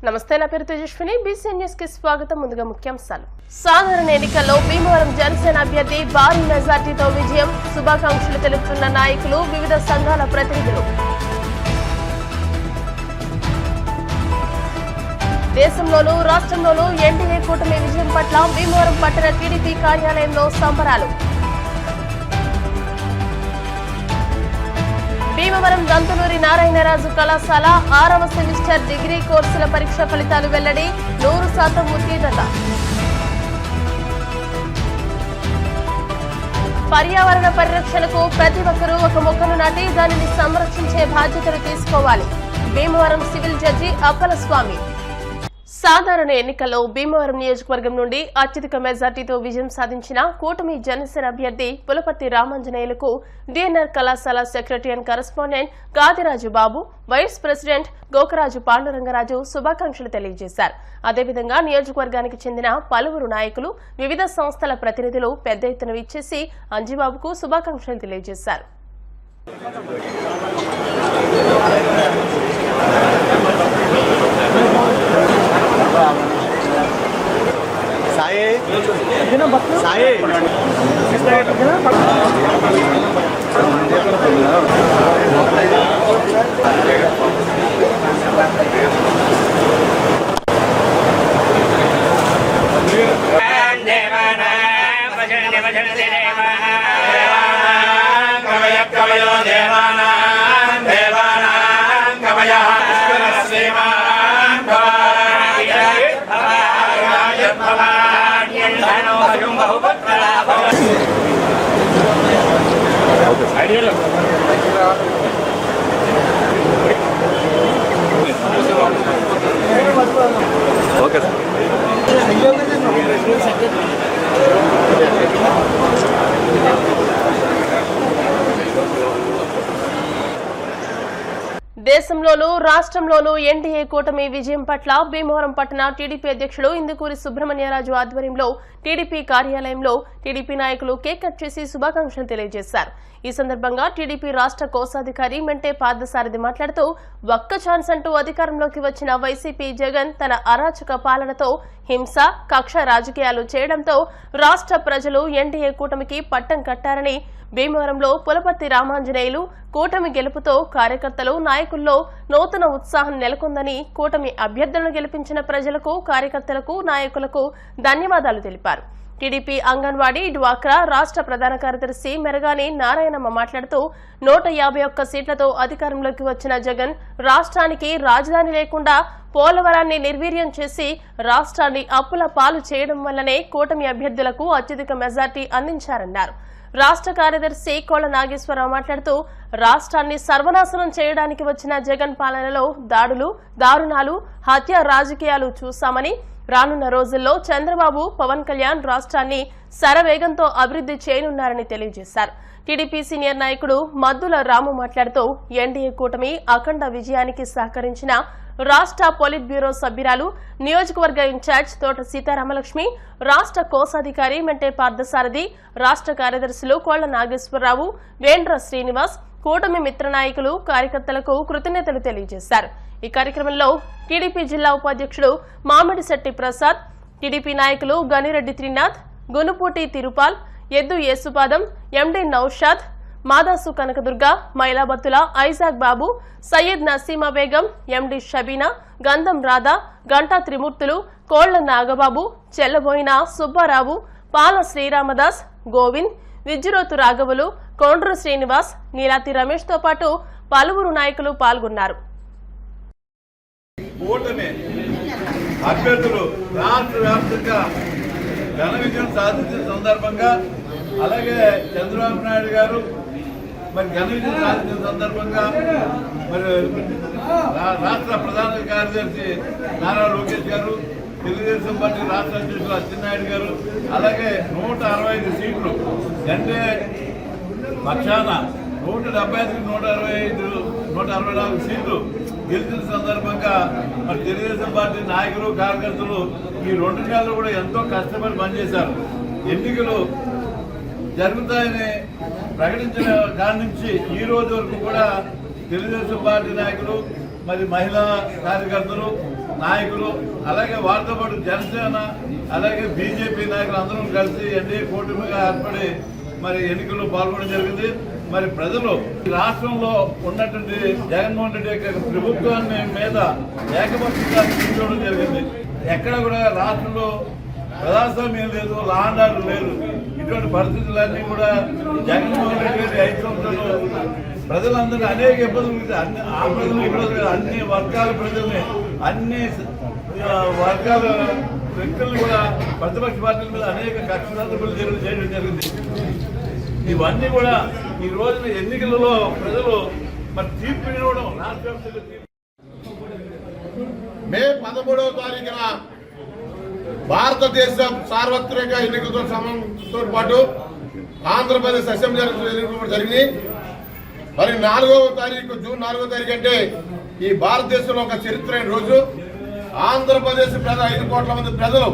నమస్తే, నా పేరు తేజస్విని. బీసీఎన్ న్యూస్ కి స్వాగతం. ముందుగా ముఖ్యాంశాలు. సాధారణ ఎన్నికల్లో భీమవరం జనసేన అభ్యర్థి భారీ మెజార్టీతో విజయం, శుభాకాంక్షలు తెలుపుతున్న నాయకులు, వివిధ సంఘాల ప్రతినిధులు. దేశంలోనూ రాష్ట్రంలోనూ ఎన్డీఏ కూటమి విజయం పట్ల భీమవరం పట్టణ టీడీపీ కార్యాలయంలో సంబరాలు. భీమవరం దంతులూరి నారాయణరాజు కళాశాల 6వ సెమిస్టర్ డిగ్రీ కోర్సుల పరీక్ష ఫలితాలు వెల్లడి, 100% ఉత్తీర్ణత. పర్యావరణ పరిరక్షణకు ప్రతి ఒక్కరూ ఒక మొక్కను నాటి దానిని సంరక్షించే బాధ్యతలు తీసుకోవాలి. Bhimavaram civil judge Appalaswamy. సాధారణ ఎన్నికల్లో భీమవరం నియోజకవర్గం నుండి అత్యధిక మెజార్టీతో విజయం సాధించిన కూటమి జనసేన అభ్యర్థి పులపర్తి రామాంజనేయులకు డిఎన్ఆర్ కళాశాల secretary and correspondent Gadiraju Babu, vice president Gokaraju Pandurangaraju శుభాకాంక్షలు తెలియజేశారు. అదేవిధంగా నియోజకవర్గానికి చెందిన పలువురు నాయకులు, వివిధ సంస్థల ప్రతినిధులు పెద్ద ఎత్తున విచ్చేసి అంజిబాబుకు శుభాకాంక్షలు తెలియజేశారు. Okay sir. దేశంలోనూ రాష్ట్రంలోనూ ఎన్డీఏ కూటమి విజయం పట్ల భీమవరం పట్టణ టీడీపీ అధ్యక్షుడు ఇందుకూరి సుబ్రహ్మణ్యరాజు ఆధ్వర్యంలో టీడీపీ కార్యాలయంలో టీడీపీ నాయకులు కేక్ కట్ చేసి శుభాకాంక్షలు తెలియజేశారు. ఈ సందర్భంగా టీడీపీ రాష్ట్ర కోశాధికారి మెంటే పార్థసారథి మాట్లాడుతూ, ఒక్క ఛాన్స్ అంటూ అధికారంలోకి వచ్చిన వైసీపీ జగన్ తన అరాచక పాలనతో హింస, కక్ష రాజకీయాలు చేయడంతో రాష్ట్ర ప్రజలు ఎన్డీఏ కూటమికి పట్టం కట్టారని, భీమవరంలో పులపర్తి రామాంజనేయులు కూటమి గెలుపుతో కార్యకర్తలు, నాయకుల్లో నూతన ఉత్సాహం నెలకొందని, కూటమి అభ్యర్థులను గెలిపించిన ప్రజలకు, కార్యకర్తలకు, నాయకులకు ధన్యవాదాలు తెలిపారు. టీడీపీ అంగన్వాడీ, డ్వాక్రా రాష్ట్ర ప్రధాన కార్యదర్శి మెరగాని నారాయణమ్మ మాట్లాడుతూ, 151 సీట్లతో అధికారంలోకి వచ్చిన జగన్ రాష్ట్రానికి రాజధాని లేకుండా పోలవరాన్ని నిర్వీర్యం చేసి రాష్ట్రాన్ని అప్పుల పాలు చేయడం వల్లనే కూటమి అభ్యర్థులకు అత్యధిక మెజార్టీ అందించారన్నారు. రాష్ట్ర కార్యదర్శి కోళ్ల నాగేశ్వరరావు మాట్లాడుతూ, రాష్ట్రాన్ని సర్వనాశనం చేయడానికి వచ్చిన జగన్ పాలనలో దాడులు, దారుణాలు, హత్య రాజకీయాలు చూశామని, రానున్న రోజుల్లో చంద్రబాబు, పవన్ కళ్యాణ్ రాష్ట్రాన్ని శరవేగంతో అభివృద్ధి చేయనున్నారని తెలియజేశారు. టీడీపీ సీనియర్ నాయకుడు మద్దుల రాము మాట్లాడుతూ, ఎన్డీఏ కూటమి అఖండ విజయానికి సహకరించిన రాష్ట్ర పొలిట్ బ్యూరో సభ్యురాలు, నియోజకవర్గ ఇన్ఛార్జ్ తోట సీతారామలక్ష్మి, రాష్ట్ర కోశాధికారి మెంటే పార్థసారథి, రాష్ట్ర కార్యదర్శులు కోళ్ల నాగేశ్వరరావు, వేండ్ర శ్రీనివాస్, కూటమి మిత్ర నాయకులు, కార్యకర్తలకు కృతజ్ఞతలు తెలియజేశారు. ఈ కార్యక్రమంలో టీడీపీ జిల్లా ఉపాధ్యక్షుడు మామిడిశెట్టి ప్రసాద్, టీడీపీ నాయకులు గనిరెడ్డి త్రినాథ్, గునుపూటి తిరుపాల్, ఎద్దు యేసుపాదం, ఎండి నౌషాద్, మాదాసు కనకదుర్గ, మైలాబత్తుల ఐజాక్ బాబు, సయ్యద్ నసీమా బేగం, ఎండి షబీనా, గంధం రాధా, గంటా త్రిమూర్తులు, కోళ్ల నాగబాబు, చెల్లబోయిన సుబ్బారావు, పాల శ్రీరామదాస్, గోవింద్, విజ్జురోతు రాఘవులు, కొండ్రు శ్రీనివాస్, నీలాతి రమేష్ తో పాటు పలువురు నాయకులు పాల్గొన్నారు. అభ్యర్థులు రాష్ట్ర వ్యాప్తంగా ఘన విజయం సాధించిన సందర్భంగా, అలాగే చంద్రబాబు నాయుడు గారు మరి ఘన విజయం సాధించిన సందర్భంగా మరి రాష్ట్ర ప్రధాన కార్యదర్శి నారా లోకేష్ గారు, తెలుగుదేశం పార్టీ రాష్ట్ర అధ్యక్షులు అచ్చెన్నాయుడు గారు, అలాగే 165 సీట్లు అంటే పక్షాన 175 164 సీట్లు గెలిచిన సందర్భంగా మరి తెలుగుదేశం పార్టీ నాయకులు, కార్యకర్తలు ఈ 2 నెలలు కూడా ఎంతో కష్టపడి పనిచేశారు. ఎన్నికలు జరుగుతాయని ప్రకటించిన దాని నుంచి ఈ రోజు వరకు కూడా తెలుగుదేశం పార్టీ నాయకులు, మరి మహిళా కార్యకర్తలు, నాయకులు అలాగే వారితో పాటు జనసేన అలాగే బీజేపీ నాయకులు అందరం కలిసి ఎన్డీఏ కూటమిగా ఏర్పడి మరి ఎన్నికల్లో పాల్గొనడం జరిగింది. మరి ప్రజలు రాష్ట్రంలో ఉన్నటువంటి జగన్మోహన్ రెడ్డి యొక్క ప్రభుత్వాన్ని మీద ఏకపక్షంగా తీసుకోవడం జరిగింది. ఎక్కడ కూడా రాష్ట్రంలో ప్రజాస్వామ్యం లేదు, లా అండ్ ఆర్డర్ లేదు. ఇటువంటి పరిస్థితులన్నీ కూడా జగన్మోహన్ రెడ్డి గారి 5 సంవత్సరాలు ప్రజలందరూ అనేక ఇబ్బందులు, ఆ ప్రజలు ఇబ్బందులు, అన్ని వర్గాల ప్రజల్ని, అన్ని వర్గాల వ్యక్తులను కూడా ప్రతిపక్ష పార్టీల మీద అనేక కక్షాంతరాలు చేయడం జరిగింది. ఇవన్నీ కూడా ఈ రోజున ఎన్నికలలో ప్రజలు మరి తీర్పు ఇవ్వడం రాష్ట్ర వ్యాప్తంగా మే 13వ తారీఖున భారతదేశం సార్వత్రిక ఎన్నికలతో పాటు ఆంధ్రప్రదేశ్ అసెంబ్లీ ఎన్నికలు కూడా జరిగినాయి. మరి జూన్ 4వ తారీఖు అంటే ఈ భారతదేశంలో ఒక చరిత్రైన రోజు. ఆంధ్రప్రదేశ్ ప్రజలు 5 కోట్ల మంది ప్రజలు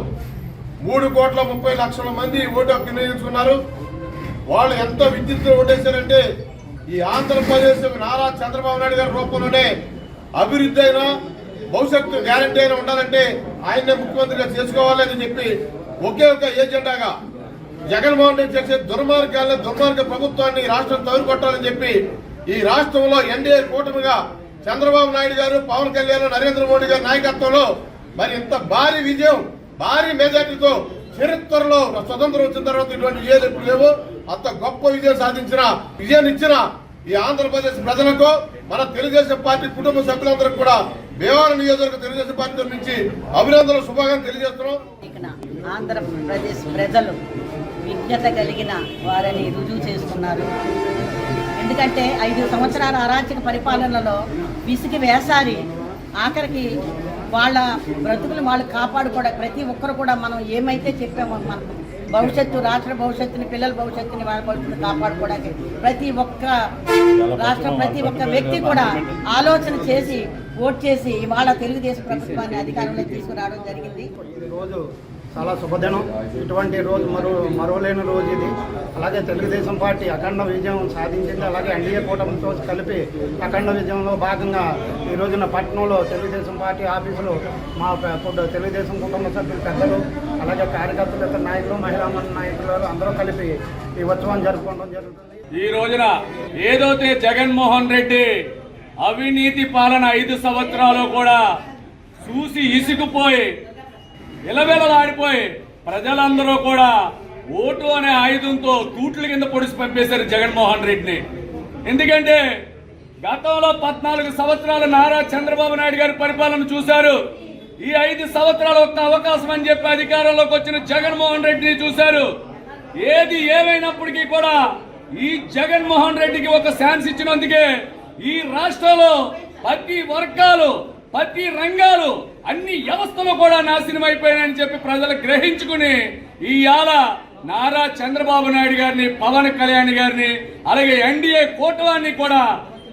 3,30,00,000 మంది ఓటు హక్కు వినియోగించుకున్నారు. వాళ్ళు ఎంత విద్యుత్తులు ఓటేశారంటే ఈ ఆంధ్రప్రదేశ్ నారా చంద్రబాబు నాయుడు గారి రూపంలోనే అభివృద్ధి అయినా భవిష్యత్తు గ్యారంటీ అయినా ఉండాలంటే ఆయన్నే ముఖ్యమంత్రిగా చేసుకోవాలని చెప్పి ఒకే ఒక ఏజెండాగా జగన్మోహన్ రెడ్డి చేసే దుర్మార్గ ప్రభుత్వాన్ని రాష్ట్రం తగులుకొట్టాలని చెప్పి ఈ రాష్ట్రంలో ఎన్డీఏ కూటమిగా చంద్రబాబు నాయుడు గారు, పవన్ కళ్యాణ్, నరేంద్ర మోడీ గారి నాయకత్వంలో మరి ఇంత భారీ విజయం, భారీ మెజార్టీతో చరిత్రలో స్వతంత్రం వచ్చిన తర్వాత ఇటువంటి విజయాలు ఎప్పుడు లేవు. అంత గొప్ప విజయాన్ని ఇచ్చిన ఈ ఆంధ్రప్రదేశ్ ప్రజలకు, మన తెలుగుదేశం పార్టీ కుటుంబ సభ్యులందరికీ కూడా భీమవరం నియోజకవర్గ తెలుగుదేశం పార్టీ నుంచి అభినందనలు, శుభాకాంక్షలు తెలియజేస్తున్నాం. ఆంధ్రప్రదేశ్ ప్రజలు విజ్ఞత కలిగిన వారిని రుజువు చేసుకున్నారు. ఎందుకంటే 5 సంవత్సరాల అరాచక పరిపాలనలో విసిగి వేసారి ఆఖరికి వాళ్ళ బ్రతుకులు వాళ్ళు కాపాడుకోవడం, ప్రతి ఒక్కరు కూడా మనం ఏమైతే చెప్పామో మన భవిష్యత్తు, రాష్ట్ర భవిష్యత్తుని, పిల్లల భవిష్యత్తుని, వాళ్ళ భవిష్యత్తుని కాపాడుకోవడానికి ప్రతి ఒక్క వ్యక్తి కూడా ఆలోచన చేసి ఓట్ చేసి ఇవాళ తెలుగుదేశం ప్రభుత్వాన్ని అధికారంలో తీసుకురావడం జరిగింది. రోజు చాలా శుభదినం. ఇటువంటి రోజు మరోలేని రోజు ఇది. అలాగే తెలుగుదేశం పార్టీ అఖండ విజయం సాధించింది. అలాగే ఎన్డీఏ కూటమితో కలిపి అఖండ విజయంలో భాగంగా ఈ రోజున పట్టణంలో తెలుగుదేశం పార్టీ ఆఫీసులో మా తెలుగుదేశం కుటుంబ సభ్యులు, పెద్దలు, అలాగే కార్యకర్తలు, ఇతర నాయకులు, మహిళా నాయకులు అందరూ కలిపి ఈ ఉత్సవాన్ని జరుపుకోవడం జరుగుతుంది. ఈ రోజున ఏదైతే జగన్మోహన్ రెడ్డి అవినీతి పాలన 5 సంవత్సరాలు కూడా చూసి ఇసుకుపోయి విలవిలలాడిపోయి ప్రజలందరూ కూడా ఓటు అనే ఆయుధంతో తూట్ల కింద పొడిచి పంపేశారు జగన్మోహన్ రెడ్డిని. ఎందుకంటే గతంలో 14 సంవత్సరాలు నారా చంద్రబాబు నాయుడు గారి పరిపాలన చూశారు. ఈ 5 సంవత్సరాలు ఒక్క అవకాశం అని చెప్పి అధికారంలోకి వచ్చిన జగన్మోహన్ రెడ్డిని చూశారు. ఏది ఏమైనప్పటికీ కూడా ఈ జగన్మోహన్ రెడ్డికి ఒక ఛాన్స్ ఇచ్చినందుకే ఈ రాష్ట్రంలో ప్రతి వర్గాలు, ప్రతి రంగాలు, అన్ని వ్యవస్థలు కూడా నాశనం అయిపోయాయని చెప్పి ప్రజలు గ్రహించుకుని ఇవాళ నారా చంద్రబాబు నాయుడు గారిని, పవన్ కళ్యాణ్ గారిని, అలాగే ఎన్డీఏ కూటమిని కూడా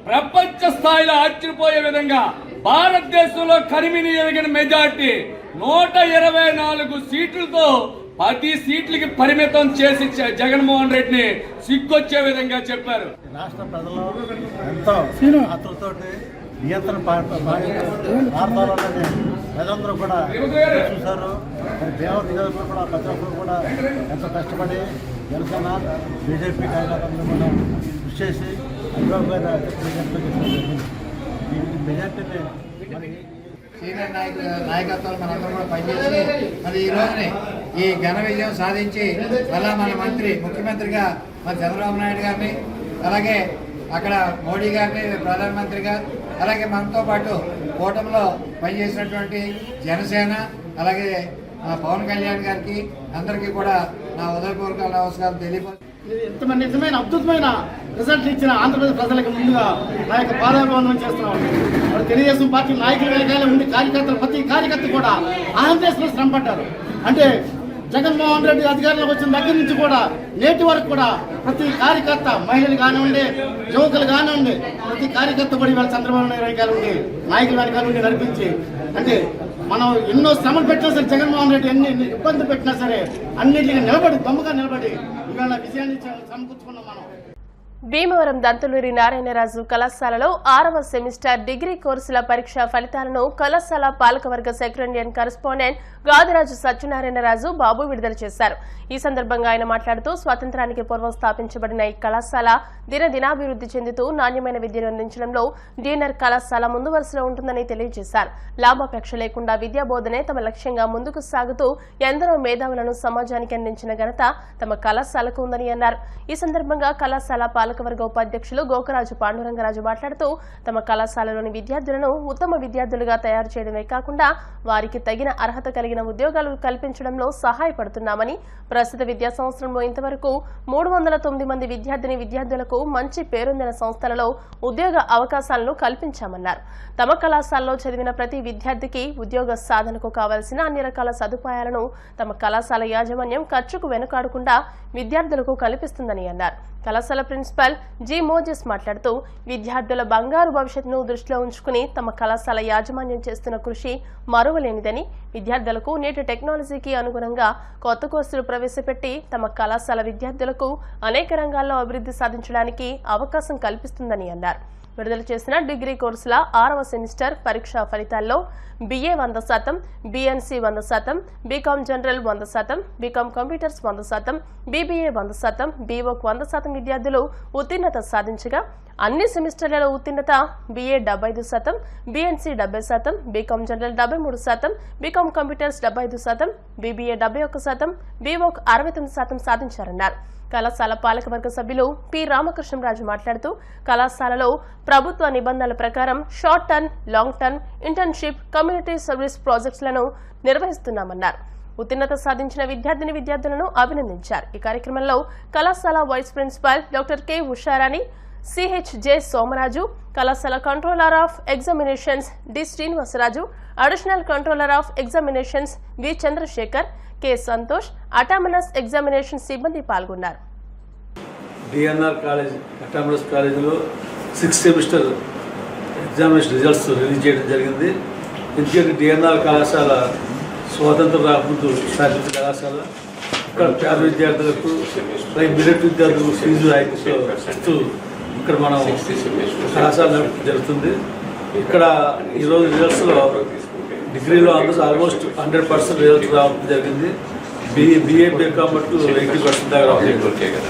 ప్రపంచ స్థాయిలో ఆశ్చర్యపోయే విధంగా భారతదేశంలో కరిమిని ఎరిగిన మెజార్టీ 124 సీట్లతో 10 సీట్లకి పరిమితం చేసి జగన్మోహన్ రెడ్డిని సిగ్గొచ్చే విధంగా చెప్పారు. రాష్ట్ర ప్రజలు ఎంతో ఆతృతోటి నియంత్రణ భారతాలని ప్రజలందరూ కూడా చూశారు. మరి భీమవరం నియోజకవర్గం కూడా ప్రతి ఒక్కరు కూడా ఎంతో కష్టపడి జనసేన, బీజేపీ కార్యకర్తలు కూడా కృషి చేసి ఈ మెజార్టీని మరి సీనియర్ నాయకత్వాలు మనందరూ కూడా పనిచేసి మరి ఈ రోజుని ఈ ఘన విజయం సాధించి మళ్ళా మన ముఖ్యమంత్రిగా మన చంద్రబాబు నాయుడు గారిని, అలాగే అక్కడ మోడీ గారిని ప్రధానమంత్రిగా, అలాగే మనతో పాటు కూటమిలో పనిచేసినటువంటి జనసేన, అలాగే పవన్ కళ్యాణ్ గారికి అందరికీ కూడా నా ఉదయపూర్వక నమస్కారం తెలియపరుస్తున్నాను. ఇంత నిజమైన అద్భుతమైన రిజల్ట్ ఇచ్చిన ఆంధ్రప్రదేశ్ ప్రజలకు ముందుగా నా యొక్క పాదాభివందనం చేస్తున్నాం. మరి తెలుగుదేశం పార్టీ నాయకుల వెనకాల ఉండి కార్యకర్తలు, ప్రతి కార్యకర్త కూడా ఆంధ్రప్రదేశ్లో శ్రమపడ్డారు. అంటే జగన్మోహన్ రెడ్డి అధికారంలోకి వచ్చిన దగ్గర నుంచి కూడా నేటి వరకు కూడా ప్రతి కార్యకర్త, మహిళలు కానివ్వండి, యువకులు కానివ్వండి, ప్రతి కార్యకర్త కూడా ఇవాళ చంద్రబాబు నాయుడు వెనకాల ఉండి, నాయకుల వెనకాల ఉండి నడిపించి, అంటే మనం ఎన్నో శ్రమలు పెట్టినా సరే, జగన్మోహన్ రెడ్డి ఎన్ని ఇబ్బందులు పెట్టినా సరే అన్నింటినీ దమ్ముగా నిలబడి ఇవాళ విజయాన్ని సమకూర్చుకున్నాం మనం. భీమవరం దంతులూరి నారాయణరాజు కళాశాలలో 6వ సెమిస్టర్ డిగ్రీ కోర్సుల పరీక్ష ఫలితాలను కళాశాల పాలకవర్గ సెక్రటరియన్ కరెస్పాండెంట్ గాదిరాజు సత్యనారాయణరాజు బాబు విడుదల చేశారు. ఈ సందర్భంగా ఆయన మాట్లాడుతూ స్వాతంత్రానికి పూర్వం స్థాపించబడిన ఈ కళాశాల దినదినాభివృద్ధి చెందుతూ నాణ్యమైన విద్యను అందించడంలో డిఎన్ఆర్ కళాశాల ముందు వరుసలో ఉంటుందని తెలియజేశారు. లాభాపేక్ష లేకుండా విద్యాబోధనే తమ లక్ష్యంగా ముందుకు సాగుతూ ఎందరో మేధావులను సమాజానికి అందించిన ఘనత తమ కళాశాలకు ఉందని అన్నారు. ఈ సందర్భంగా కళాశాల పాలకవర్గ ఉపాధ్యక్షులు గోకరాజు పాండురంగరాజు మాట్లాడుతూ తమ కళాశాలలోని విద్యార్థులను ఉత్తమ విద్యార్థులుగా తయారు చేయడమే కాకుండా వారికి తగిన అర్హత కలిగిన ఉద్యోగాలు కల్పించడంలో సహాయపడుతున్నామని, ప్రస్తుత విద్యా సంవత్సరంలో ఇంతవరకు 309 మంది విద్యార్థులకు మంచి పేరొందిన సంస్థలలో ఉద్యోగ అవకాశాలను కల్పించామన్నారు. తమ కళాశాలలో చదివిన ప్రతి విద్యార్థికి ఉద్యోగ సాధనకు కావలసిన అన్ని రకాల సదుపాయాలను తమ కళాశాల యాజమాన్యం ఖర్చుకు వెనుకాడకుండా విద్యార్థులకు కల్పిస్తుందని అన్నారు. కళాశాల ప్రిన్సిపల్ జి మోజెస్ మాట్లాడుతూ విద్యార్థుల బంగారు భవిష్యత్తును దృష్టిలో ఉంచుకుని తమ కళాశాల యాజమాన్యం చేస్తున్న కృషి మరువలేనిదని, విద్యార్థులకు నేటి టెక్నాలజీకి అనుగుణంగా కొత్త కోర్సులు ప్రవేశపెట్టి తమ కళాశాల విద్యార్థులకు అనేక రంగాల్లో అభివృద్ధి సాధించడానికి అవకాశం కల్పిస్తుందని అన్నారు. విడుదల చేసిన డిగ్రీ కోర్సుల 6వ సెమిస్టర్ పరీక్షా ఫలితాల్లో BA 100%, BNC 100%, BCom general 100%, BCom computers 100%, BBA 100%, BVOC 100% విద్యార్థులు ఉత్తీర్ణత సాధించగా అన్ని సెమిస్టర్లలో ఉత్తీర్ణత BA 75%, BNC 70%, BCom general 73%, BCom computers 75%, BBA 71%, BVOC 69% సాధించారన్నారు. కళాశాల పాలకవర్గ సభ్యులు పి రామకృష్ణరాజు మాట్లాడుతూ కళాశాలలో ప్రభుత్వ నిబంధనల ప్రకారం short term, long term, internship, community service ప్రాజెక్ట్స్లను నిర్వహిస్తున్నామన్నారు. ఉత్తీర్ణత సాధించిన విద్యార్థులను అభినందించారు. ఈ కార్యక్రమంలో కళాశాల vice principal doctor K Usharani, CHJ Somaraju, కళాశాల controller of examinations D Srinivasaraju, additional controller of examinations V Chandrasekhar, K Santosh, autonomous examination సిబ్బంది పాల్గొన్నారు. డిఎన్ఆర్ కాలేజ్ అటామనస్ కాలేజీలో 6th semester examination results release చేయడం జరిగింది. ఎందుకంటే డిఎన్ఆర్ కళాశాల స్వాతంత్రం రాకముందు స్థాపించిన కళాశాల. ఇక్కడ పేద విద్యార్థులకు మెరిట్ విద్యార్థులకు ఫీజు ఇస్తూ ఇక్కడ మనం కళాశాల జరుగుతుంది. ఇక్కడ ఈరోజు రిజల్ట్స్లో డిగ్రీలో ఆల్మోస్ట్ 100% రిజల్ట్స్ రావడం జరిగింది. BA బీకామ్ మట్టు 80% దాకా రావడం.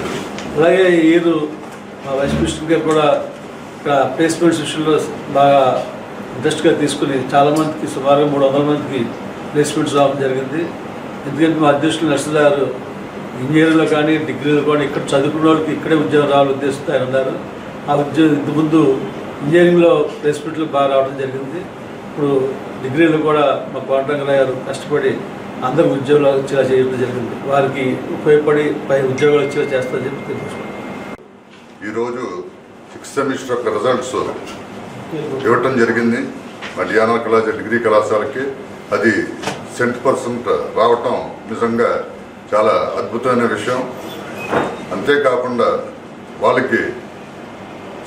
అలాగే ఈరు మా వైస్ ప్రిన్సిపల్ గారు కూడా ఇక్కడ ప్లేస్మెంట్స్ విషయంలో బాగా ఇంట్రెస్ట్గా తీసుకుని చాలామందికి సుమారుగా 300 మందికి ప్లేస్మెంట్స్ రావడం జరిగింది. ఎందుకంటే మా అధ్యక్షులు నర్సులు గారు ఇంజనీరింగ్లో కానీ డిగ్రీలో కానీ ఇక్కడ చదువుకున్న వాళ్ళకి ఇక్కడే ఉద్యోగం రావాలని ఉద్దేశంతో ఆయన ఉన్నారు. ఆ ఉద్యోగం ఇంతకుముందు ఇంజనీరింగ్లో ప్లేస్మెంట్లు బాగా రావడం జరిగింది. ఇప్పుడు డిగ్రీలో కూడా మా పాండురంగరావు గారు కష్టపడి అందరికి ఉద్యోగాలు వచ్చేలా చేయడం జరిగింది. వారికి ఉపయోగపడి పై ఉద్యోగాలు వచ్చేలా చేస్తారని చెప్పి తెలుసుకున్నాం. ఈరోజు 6th సెమిస్టర్ రిజల్ట్స్ ఇవ్వటం జరిగింది. మా డిఎన్ఆర్ కళాశాల డిగ్రీ కళాశాలకి అది 100% రావటం నిజంగా చాలా అద్భుతమైన విషయం. అంతేకాకుండా వాళ్ళకి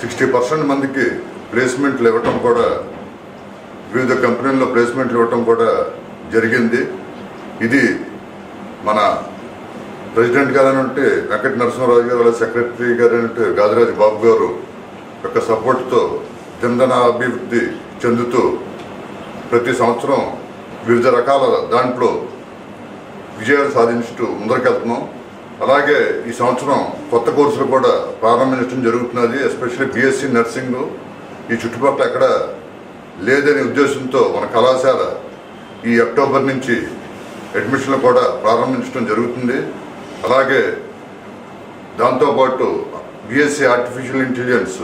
60% మందికి ప్లేస్మెంట్లు ఇవ్వటం కూడా, వివిధ కంపెనీల్లో ప్లేస్మెంట్లు ఇవ్వటం కూడా జరిగింది. ఇది మన ప్రెసిడెంట్ గారంటే వెంకట నరసింహరాజు గారు, వాళ్ళ సెక్రటరీ గారంటే గాదిరాజు బాబు గారు యొక్క సపోర్ట్తో దినదినాభివృద్ధి చెందుతూ ప్రతి సంవత్సరం వివిధ రకాల దాంట్లో విజయాలు సాధించుతూ ముందరికెళ్తున్నాం. అలాగే ఈ సంవత్సరం కొత్త కోర్సులు కూడా ప్రారంభించడం జరుగుతున్నది. ఎస్పెషల్లీ BSc నర్సింగ్ ఈ చుట్టుపక్కల ఎక్కడ లేదనే ఉద్దేశంతో మన కళాశాల ఈ అక్టోబర్ నుంచి అడ్మిషన్లు కూడా ప్రారంభించడం జరుగుతుంది. అలాగే దాంతోపాటు BSc ఆర్టిఫిషియల్ ఇంటెలిజెన్స్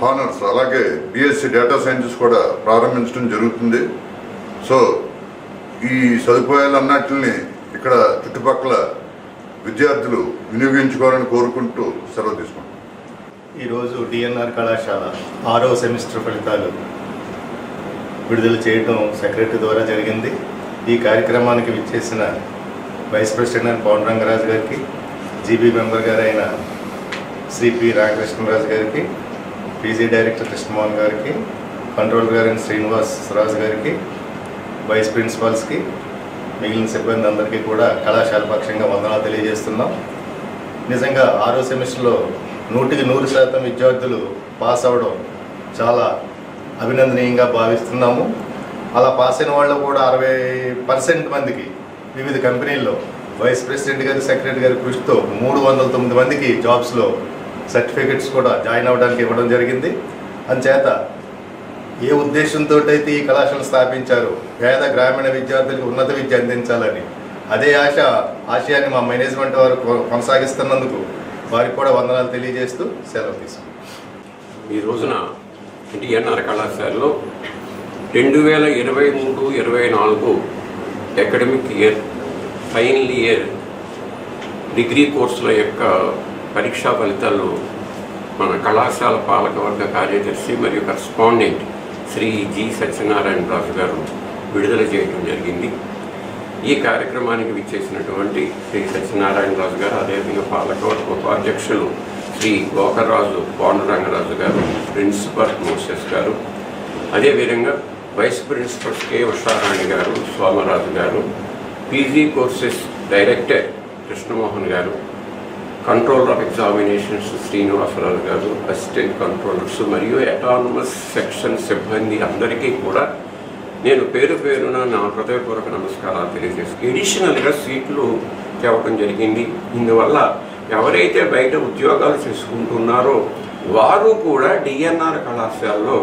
హానర్స్, అలాగే BSc డేటా సైన్సెస్ కూడా ప్రారంభించడం జరుగుతుంది. సో ఈ సదుపాయాలన్నింటినీ ఇక్కడ చుట్టుపక్కల విద్యార్థులు వినియోగించుకోవాలని కోరుకుంటూ సెలవు తీసుకుంటాం. ఈరోజు డిఎన్ఆర్ కళాశాల 6వ సెమిస్టర్ ఫలితాలు విడుదల చేయడం సెక్రటరీ ద్వారా జరిగింది. ఈ కార్యక్రమానికి విచ్చేసిన వైస్ ప్రెసిడెంట్ పాండురంగరాజు గారికి, జీబీ మెంబర్ గారైన శ్రీ పి రామకృష్ణరాజు గారికి, పీజీ డైరెక్టర్ కృష్ణమోహన్ గారికి, కంట్రోలర్ గారైన శ్రీనివాస్ రాజు గారికి, వైస్ ప్రిన్సిపాల్స్కి, మిగిలిన సిబ్బంది అందరికీ కూడా కళాశాల పక్షంగా వందనాలు తెలియజేస్తున్నాం. నిజంగా 6వ సెమిస్టర్లో 100% విద్యార్థులు పాస్ అవ్వడం చాలా అభినందనీయంగా భావిస్తున్నాము. అలా పాస్ అయిన వాళ్ళు కూడా 60% మందికి వివిధ కంపెనీల్లో వైస్ ప్రెసిడెంట్ గారు, సెక్రటరీ గారి కృషితో 309 మందికి జాబ్స్లో సర్టిఫికెట్స్ కూడా జాయిన్ అవ్వడానికి ఇవ్వడం జరిగింది. అందుచేత ఏ ఉద్దేశంతో అయితే ఈ కళాశాలను స్థాపించారో పేద గ్రామీణ విద్యార్థులకు ఉన్నత విద్య అందించాలని, అదే ఆశయాన్ని మా మేనేజ్మెంట్ వారు కొనసాగిస్తున్నందుకు వారికి కూడా వందనాలు తెలియజేస్తూ సెలవు తీసుకుంటాం. ఈ రోజున డిఎన్ఆర్ కళాశాలలో 2023-24 academic year final year degree కోర్సుల యొక్క పరీక్షా ఫలితాలు మన కళాశాల పాలకవర్గ కార్యదర్శి మరియు కరస్పాండెంట్ శ్రీ జి సత్యనారాయణ రాజు గారు విడుదల చేయడం జరిగింది. ఈ కార్యక్రమానికి విచ్చేసినటువంటి శ్రీ సత్యనారాయణ రాజు గారు, అదేవిధంగా పాలకవర్గ ఉపాధ్యక్షులు శ్రీ గోకర్రాజు పాండురంగరాజు గారు, ప్రిన్సిపల్ మోసెస్ గారు, అదేవిధంగా వైస్ ప్రిన్సిపల్ కె ఉషారాణి గారు, సోమరాజు గారు, పీజీ కోర్సెస్ డైరెక్టర్ కృష్ణమోహన్ గారు, కంట్రోలర్ ఆఫ్ ఎగ్జామినేషన్స్ శ్రీనివాసరావు గారు, అసిస్టెంట్ కంట్రోలర్స్ మరియు అటానమస్ సెక్షన్ సిబ్బంది అందరికీ కూడా నేను పేరు పేరున నా హృదయపూర్వక నమస్కారాలు తెలియజేస్తాను. ఎడిషనల్గా సీట్లు తేవడం జరిగింది. ఇందువల్ల ఎవరైతే బయట ఉద్యోగాలు చేసుకుంటున్నారో వారు కూడా డిఎన్ఆర్ కళాశాలలో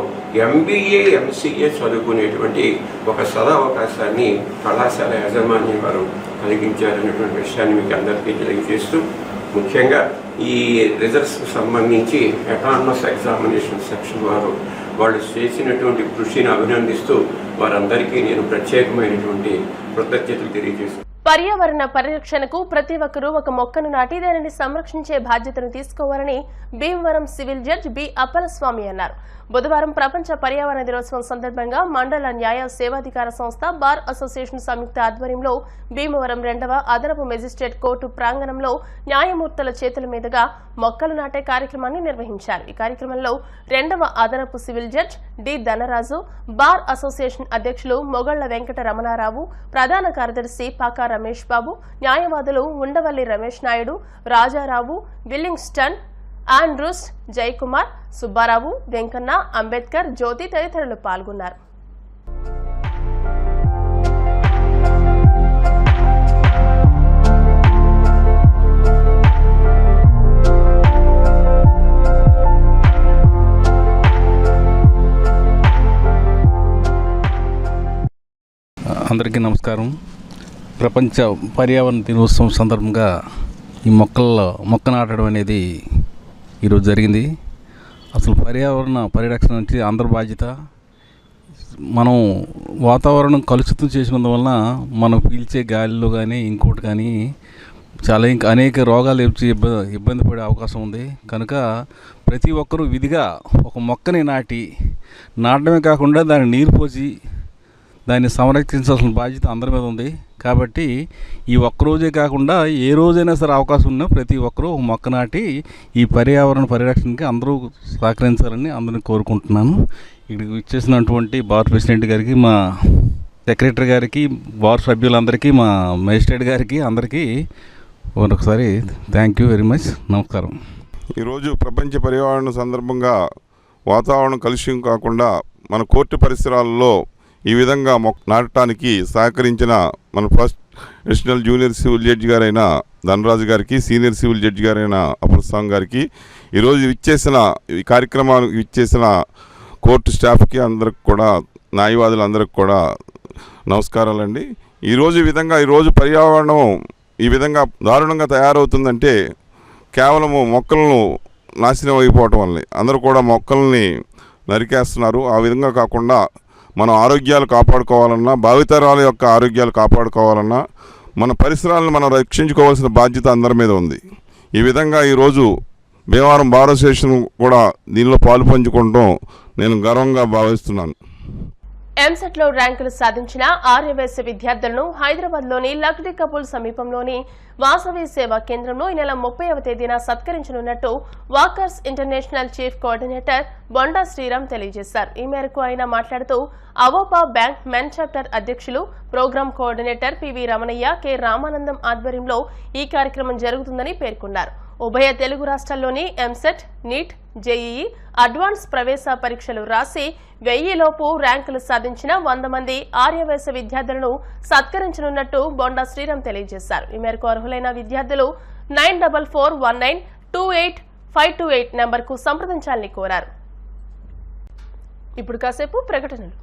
MBA, MCA చదువుకునేటువంటి ఒక సదవకాశాన్ని కళాశాల యాజమాన్యం వారు కలిగించారనేటువంటి విషయాన్ని మీకు అందరికీ తెలియజేస్తూ, ముఖ్యంగా ఈ రిజల్ట్స్కి సంబంధించి అటానమస్ ఎగ్జామినేషన్ సెక్షన్ వాళ్ళు చేసినటువంటి కృషిని అభినందిస్తూ వారందరికీ నేను ప్రత్యేకమైనటువంటి కృతజ్ఞతలు తెలియజేస్తున్నాను. పర్యావరణ పరిరక్షణకు ప్రతి ఒక్కరూ ఒక మొక్కను నాటి దానిని సంరక్షించే బాధ్యతను తీసుకోవాలని Bhimavaram civil judge B Appalaswamy అన్నారు. బుధవారం ప్రపంచ పర్యావరణ దినోత్సవం సందర్భంగా మండల న్యాయ సేవాధికార సంస్థ బార్ అసోసియేషన్ సంయుక్త ఆధ్వర్యంలో భీమవరం 2వ అదనపు మెజిస్ట్రేట్ కోర్టు ప్రాంగణంలో న్యాయమూర్తుల చేతుల మీదుగా మొక్కలు నాటే కార్యక్రమాన్ని నిర్వహించారు. ఈ కార్యక్రమంలో 2వ అదనపు civil judge D Dhanaraju, bar association అధ్యక్షులు మొగళ్ల వెంకట రమణారావు, ప్రధాన కార్యదర్శి పాకా రమేష్ బాబు, న్యాయవాదులు ఉండవల్లి రమేష్ నాయుడు, రాజారావు, విల్లింగ్స్టన్, ఆండ్రూస్, జయకుమార్, సుబ్బారావు, వెంకన్న, అంబేద్కర్, జ్యోతి తదితరులు పాల్గొన్నారు. అందరికీ నమస్కారం. ప్రపంచ పర్యావరణ దినోత్సవం సందర్భంగా ఈ మొక్క నాటడం అనేది ఈరోజు జరిగింది. అసలు పర్యావరణ పరిరక్షణ నుంచి అందరి బాధ్యత. మనం వాతావరణం కలుషితం చేసినందువలన మనం పీల్చే గాలిలో కానీ ఇంకోటి కానీ చాలా అనేక రోగాలు వచ్చి ఇబ్బంది పడే అవకాశం ఉంది. కనుక ప్రతి ఒక్కరూ విధిగా ఒక మొక్కని నాటడమే కాకుండా దాన్ని నీరు పోసి దాన్ని సంరక్షించాల్సిన బాధ్యత అందరి మీద ఉంది. కాబట్టి ఈ ఒక్కరోజే కాకుండా ఏ రోజైనా సరే అవకాశం ఉన్నా ప్రతి ఒక్కరూ ఒక మొక్క నాటి ఈ పర్యావరణ పరిరక్షణకి అందరూ సహకరించాలని అందరినీ కోరుకుంటున్నాను. ఇక్కడికి ఇచ్చేసినటువంటి బార్ ప్రెసిడెంట్ గారికి, మా సెక్రటరీ గారికి, బార్ సభ్యులందరికీ, మా మేజిస్ట్రేట్ గారికి అందరికీ ఒకసారి థ్యాంక్ యూ వెరీ మచ్. నమస్కారం. ఈరోజు ప్రపంచ పర్యావరణ సందర్భంగా వాతావరణం కలుషితం కాకుండా మన కోర్టు పరిసరాల్లో ఈ విధంగా నాటడానికి సహకరించిన మన first additional junior civil judge గారైన ధనరాజు గారికి, సీనియర్ సివిల్ జడ్జి గారైన అప్పలస్వామి గారికి, ఈరోజు ఈ కార్యక్రమానికి ఇచ్చేసిన కోర్టు స్టాఫ్కి అందరికి కూడా, న్యాయవాదులందరికి కూడా నమస్కారాలండి. ఈరోజు పర్యావరణం ఈ విధంగా దారుణంగా తయారవుతుందంటే కేవలము మొక్కలను నాశనం అయిపోవటం వల్లే. అందరూ కూడా మొక్కల్ని నరికేస్తున్నారు. ఆ విధంగా కాకుండా మన ఆరోగ్యాలు కాపాడుకోవాలన్నా, భావితరాల యొక్క ఆరోగ్యాలు కాపాడుకోవాలన్నా మన పరిసరాలను మనం రక్షించుకోవాల్సిన బాధ్యత అందరి మీద ఉంది. ఈ విధంగా ఈరోజు భీమవరం బార్ అసోసియేషన్ కూడా దీనిలో పాలు పంచుకోవడం నేను గర్వంగా భావిస్తున్నాను. ఎంసెట్లో ర్యాంకులు సాధించిన ఆర్యవైశ్య విద్యార్థులను హైదరాబాద్లోని లక్డీ కపూల్ సమీపంలోని వాసవి సేవా కేంద్రంలో ఈ నెల 30వ తేదీన సత్కరించనున్నట్టు walkers international chief coordinator Bonda Sriram తెలియజేశారు. ఈ మేరకు ఆయన మాట్లాడుతూ అవోపా బ్యాంక్ మెన్ చాప్టర్ అధ్యక్షులు, program coordinator PV Ramanayya, K Ramanandam ఆధ్వర్యంలో ఈ కార్యక్రమం జరుగుతుందని పేర్కొన్నారు. ఉభయ తెలుగు రాష్ట్రాల్లోని ఎంసెట్, నీట్, జేఈఈ అడ్వాన్స్ ప్రవేశ పరీక్షలు రాసి 1000 లోపు ర్యాంకులు సాధించిన 100 మంది ఆర్యవైశ్య విద్యార్థులను సత్కరించనున్నట్టు బొండా శ్రీరామ్ తెలియజేశారు. ఈ మేరకు అర్హులైన విద్యార్థులు 9441928528 నెంబర్కు సంప్రదించాలని కోరారు. ఇప్పుడు కాసేపు ప్రకటనలు.